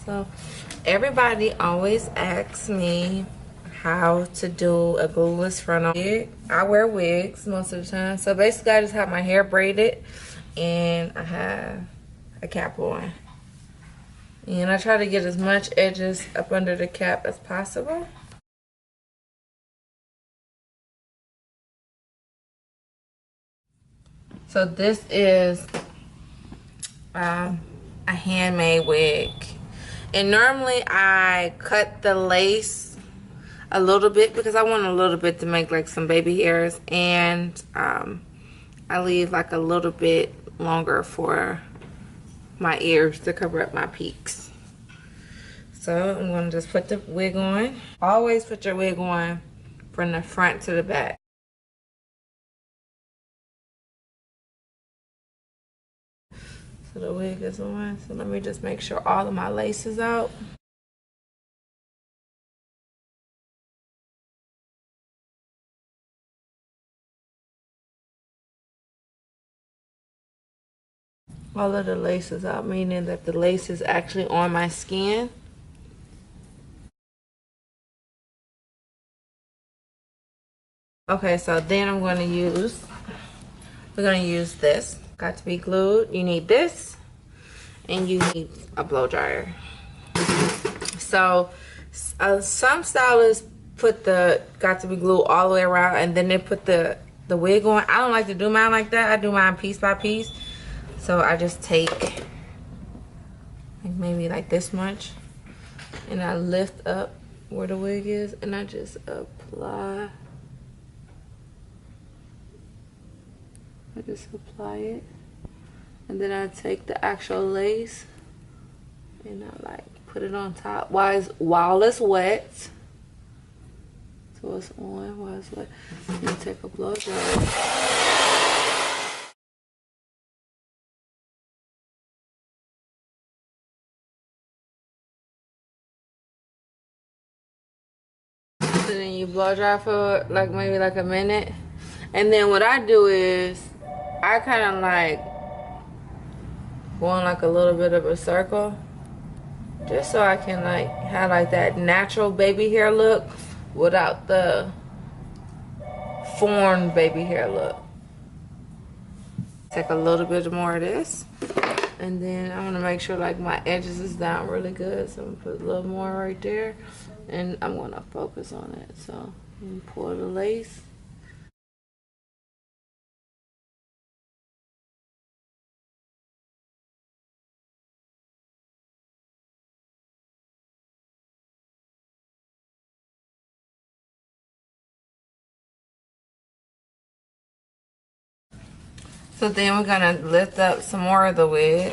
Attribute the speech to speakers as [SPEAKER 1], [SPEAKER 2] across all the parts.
[SPEAKER 1] So everybody always asks me how to do a glueless frontal wig. I wear wigs most of the time. So basically I just have my hair braided and I have a cap on. And I try to get as much edges up under the cap as possible. So this is a handmade wig. And normally I cut the lace a little bit because I want a little bit to make like some baby hairs. And I leave like a little bit longer for my ears to cover up my peaks. So I'm going to just put the wig on. Always put your wig on from the front to the back. So the wig is on. So let me just make sure all of my lace is out. All of the lace is out, meaning that the lace is actually on my skin. Okay, so then we're going to use this. Got to be glued. You need this, and you need a blow dryer. So some stylists put the got to be glue all the way around, and then they put the wig on. I don't like to do mine like that. I do mine piece by piece. So I just take like maybe like this much, and I lift up where the wig is, and I just apply. I just apply it, and then I take the actual lace and I like put it on top while it's wet. So it's on while it's wet. And take a blow dryer. So then you blow dry for like maybe like a minute, and then what I do is I kind of like go on like a little bit of a circle, just so I can like have like that natural baby hair look without the formed baby hair look. Take a little bit more of this, and then I want to make sure like my edges is down really good, so I'm gonna put a little more right there, and I'm gonna focus on it. So you pull the lace. So then we're gonna lift up some more of the wig,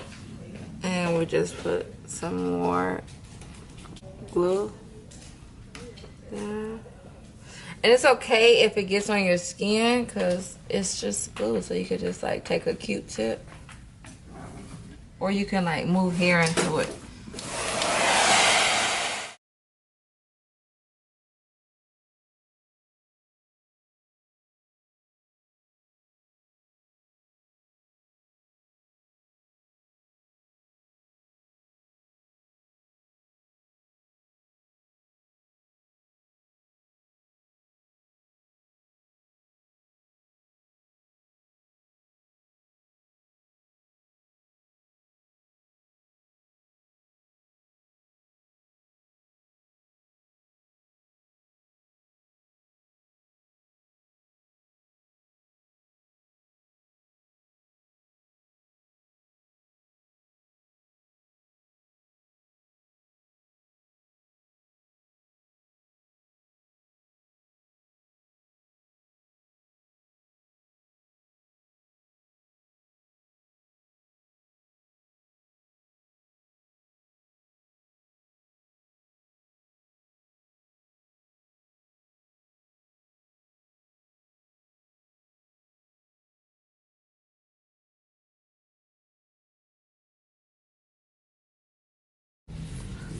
[SPEAKER 1] and we just put some more glue down. And it's okay if it gets on your skin because it's just glue. So you could just like take a Q-tip, or you can like move hair into it.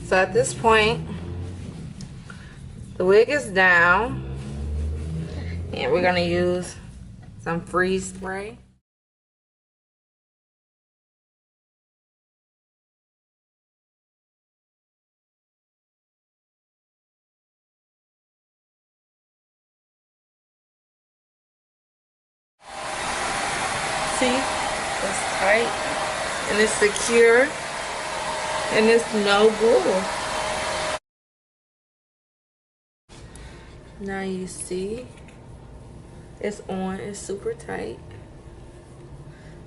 [SPEAKER 1] So at this point, the wig is down, and we're gonna use some freeze spray. See, it's tight and it's secure and it's no bull. Now you see it's on, it's super tight.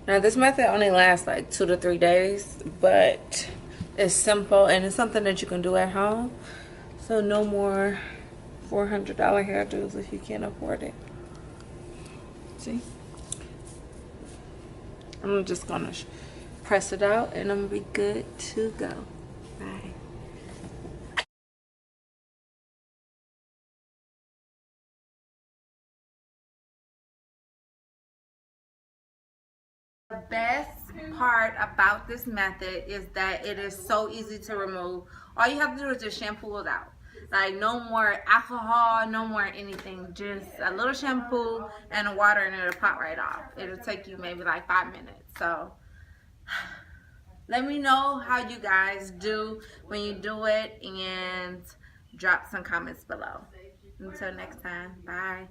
[SPEAKER 1] Now this method only lasts like 2 to 3 days, but it's simple and it's something that you can do at home. So no more $400 hairdos if you can't afford it. See? I'm just gonna press it out and I'm gonna be good to go. Bye. The best part about this method is that it is so easy to remove. All you have to do is just shampoo it out. Like no more alcohol, no more anything. Just a little shampoo and water and it'll pop right off. It'll take you maybe like 5 minutes. So let me know how you guys do when you do it and drop some comments below. Until next time, bye.